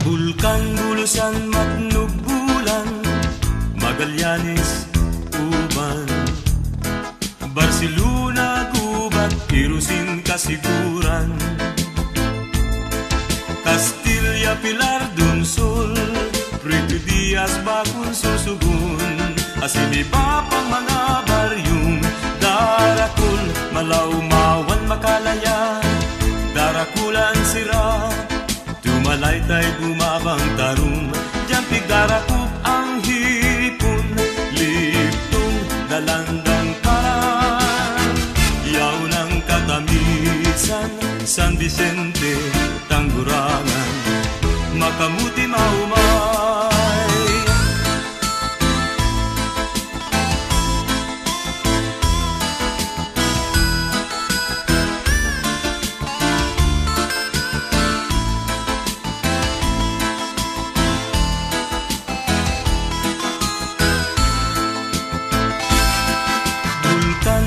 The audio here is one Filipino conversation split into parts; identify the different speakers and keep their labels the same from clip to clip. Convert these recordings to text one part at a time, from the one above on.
Speaker 1: Bulkan, Bulusan, Matnog, Bulan, Magallanes, Uban, Barcelona, Gubat, Irusin, Kasiguran, Castilla, Pilar, Dunsol, Prito Diaz, Bakun, Susugun, Asiniba pang mga baryong Darakul, Malaumawan, Makalaya, Darakulan, Sira, Tumalaytay, Gumabang, Tarum, Jampig, Darakup, ang hipon, Liptong, Dalandang, Karan, Yaw ng Katamisan, San Vicente, Tanggurangan, Makamuti, Maumay.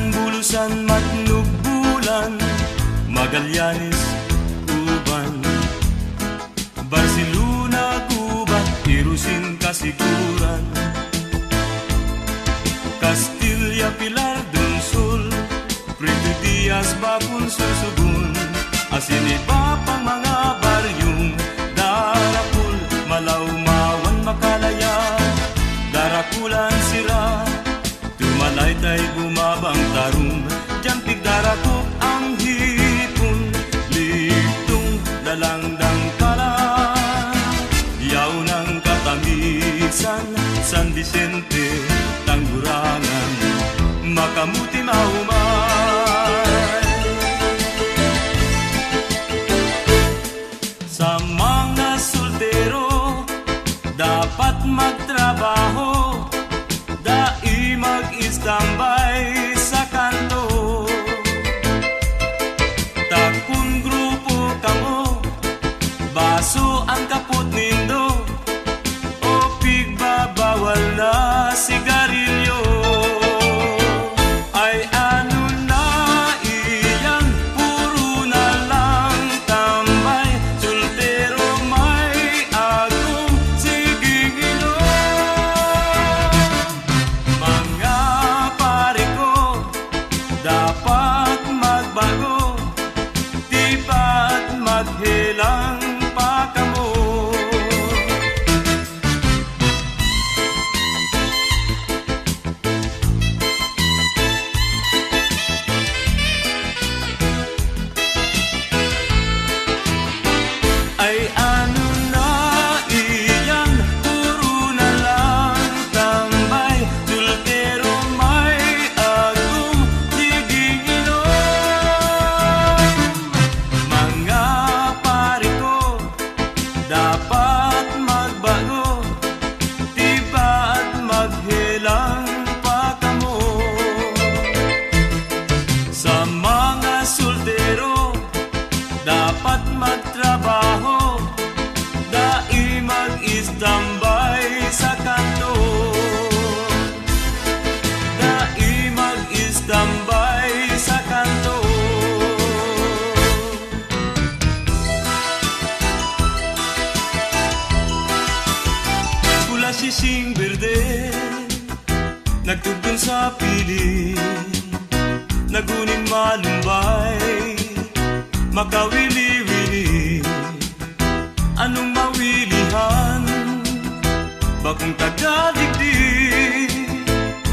Speaker 1: Bulusan, Matnog, Bulan, Magallanes, Uban, Barcelona, Gubat, Irusin, Kasiguran, Castilla, Pilar, Dunsol, Prito Diaz, Bakun, Susugun, Asiniba pang mga baryong Darakul, Malaumawan, Makalaya, Darakulan, Sira, Tumalaytay, Gumabang, Tarum, Jampig, Darakop, ang hipon, Liptong, Dalandang, Kalan, Yaw ng Katamisan, San Vicente, Tanggurangan, Makamuti, Maumay. Sa mga soltero, dapat magtrabaho, mag-istambay sa kanto. Takun grupo kamo, baso ang kaput nindo, o pigbabawal na sigarilyo. Ay ano na iyan, puro na lang tambay, soltero may agong siging ilo. Dapat magbago, di ba't maghilang pa kamo. Ay ano na iyan, puro na lang tambay, soltero may agong siging ilong. Mga pare ko, dapat magbago, di ba't maghilang pa kamo. Sa mga soltero, dapat magtrabaho, dai mag-istambay sa kanto, dai mag-istambay sa kanto. Pula sising berde, nagtugtong sa pili, naguning malumbay, makawili-wili. Anong mawilihan? Bakong taga-digdig,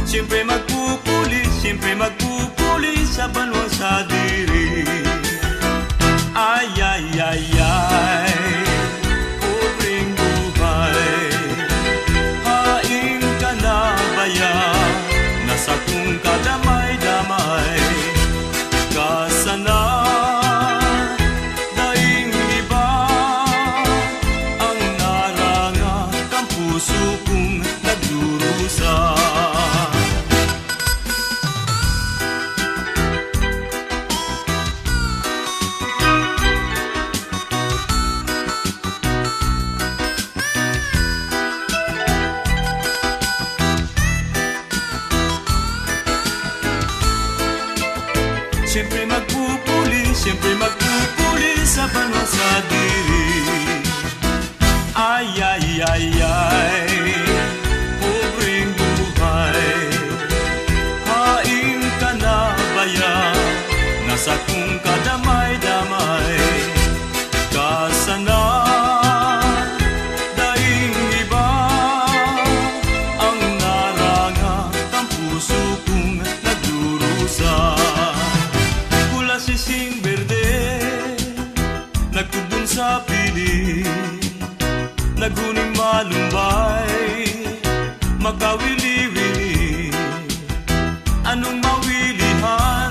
Speaker 1: siyempre magpupuli sa banwa sa diri. Ay, ay, ay, ay, pobreng buhay, hain ka na baya, nasa kung kadamay-damay, kasana. Puso kong nagdurusa. Siyempre magpupuli sa banwa sa diri. pili, naghuning malumbay, makawili-wili. Anong mawilihan,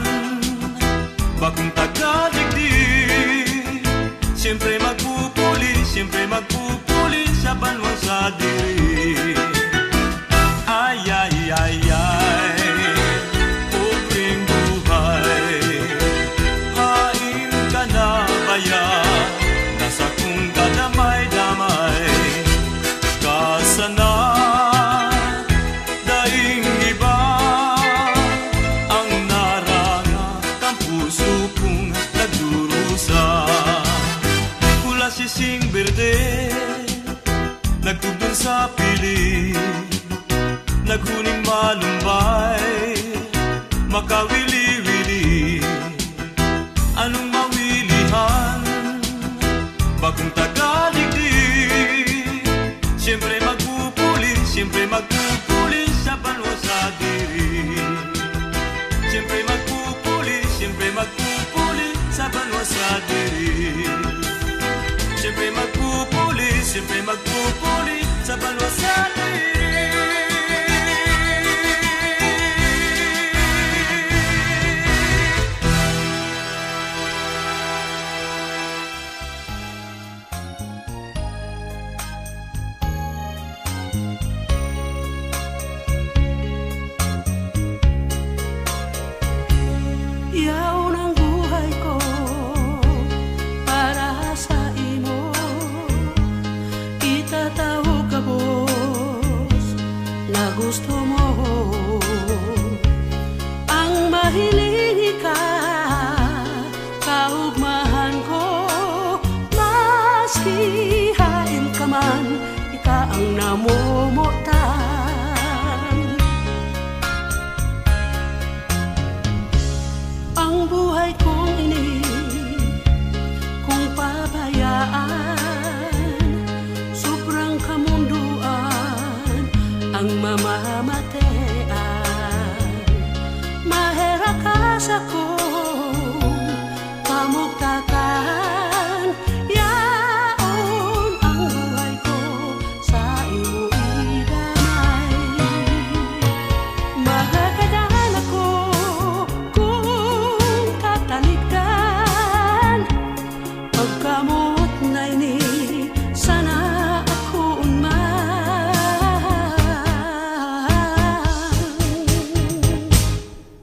Speaker 1: bakong tagaligdi. Siyempre magpupuli sa banwa sa diri. Ay, ay, ay, ay, pobreng buhay. Hain ka na baya, nasa kung kadamay-damay. Kasana, daing iba, ang narana, ang puso kong nagdurusa. Pula sising berde, nagtugtog sa pili, naghuning malumbay, makawili-wili. Anong mawilihan, bagong tagaligdi. Siyempre magpupuli sa banwa sa diri. Siyempre magpupuli sa banwa sa diri. Siyempre magpupuli sa banwa sa diri.
Speaker 2: Yaon ang buhay ko para sa imo, itatawag ka boss na gusto mo. Ang mahiling ka, kaugmahan ko, maski hain ka man, ika ang namumutan. Ang buhay kong ini, kung pabayaan, sobrang kamunduan ang mamamatean. Maherakas akong pamugtakan, yaon ang buhay ko sa imo idamay. Magagadahan ako kung tatalikdan, pagkamot na ini sana ako man.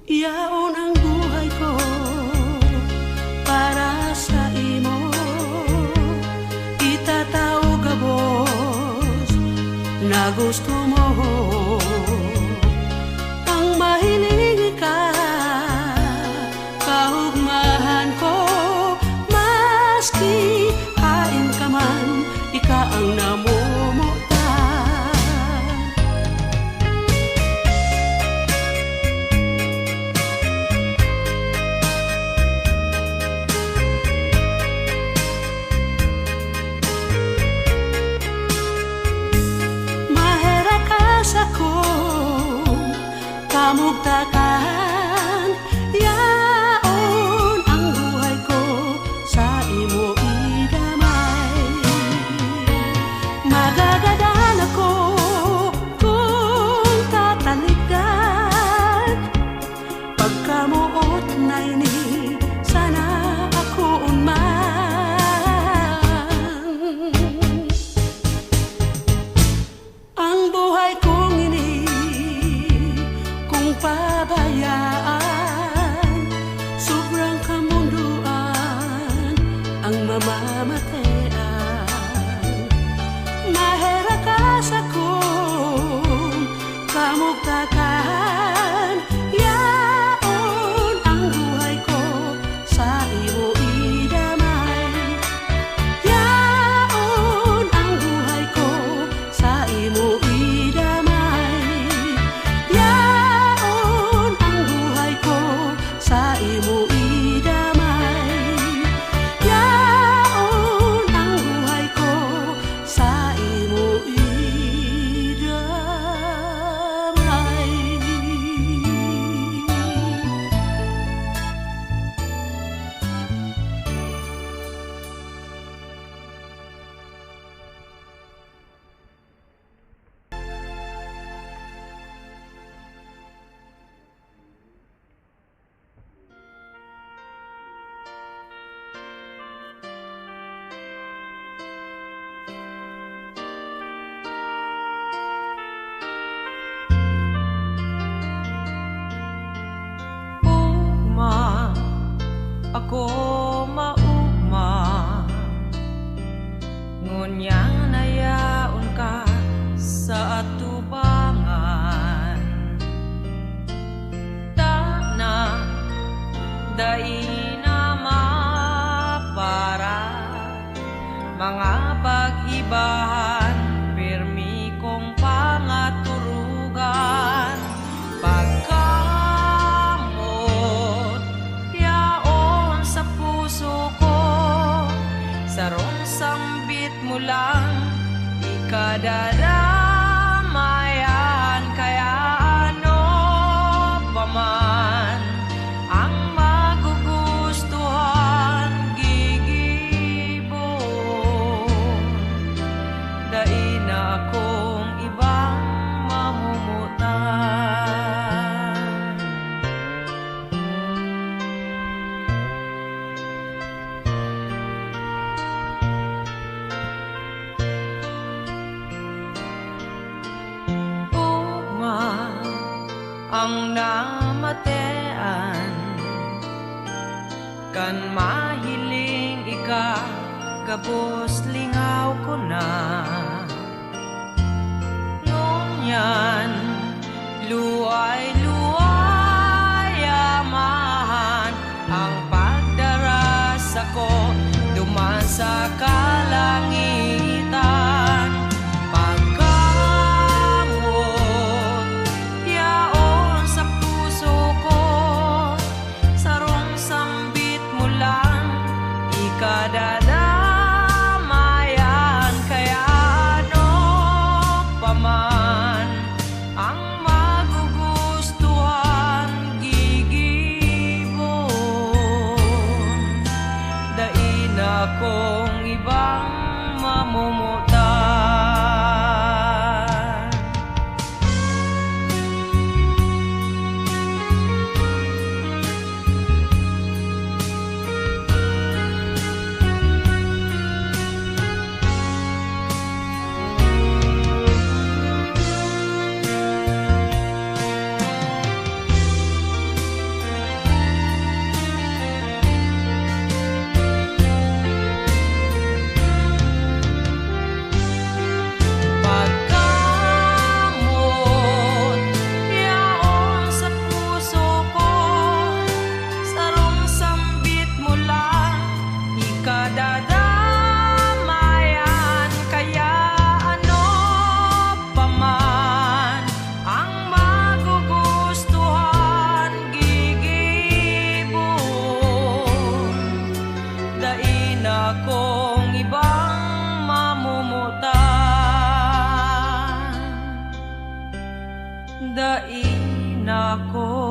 Speaker 2: Yaon ang buhay ko para sa imo, itatawag ka boss na gusto mo. Ang mahiling ka, kaugmahan ko, maski hain ka man, ika ang namumutan. Maherakas akong kamugtakan, yaon ang buhay ko sa imo idamay. Magagadahan ako kung tatalikdan, pagkamuot na ini sana ako man. Ang buhay kong ini, kung pabayaan,
Speaker 3: ko maugma, ngunya nayaon ka sa atubangan. Tana dai na mapara mga pag-ibahan, pirmi kong pangaturugan. Pagkamot yaon sa puso ko, sarong sambit mo lang ikadadamayan. Kaya ano pa man ang magugustuhan, gigibon. Dai na akong ibang mamumutan. Ugma ang namatean, kan mahiling ika, gabos lingaw ko na. Ngunyan luway-luway amahan ang pagdaras ako duman sa kalangitan. Pagkamot yaon sa puso ko, sarong sambit mo lang ikadadamayan. Kaya ano pa man ang magugustuhan, gigibon. Dai na akong ibang mamumutan. Pagkamot yaon sa puso ko, sarong sambit mo lang ikadadamayan. Kaya ano pa man ang magugustuhan, gigibon. Dai na akong ibang mamumutan. Dai na ako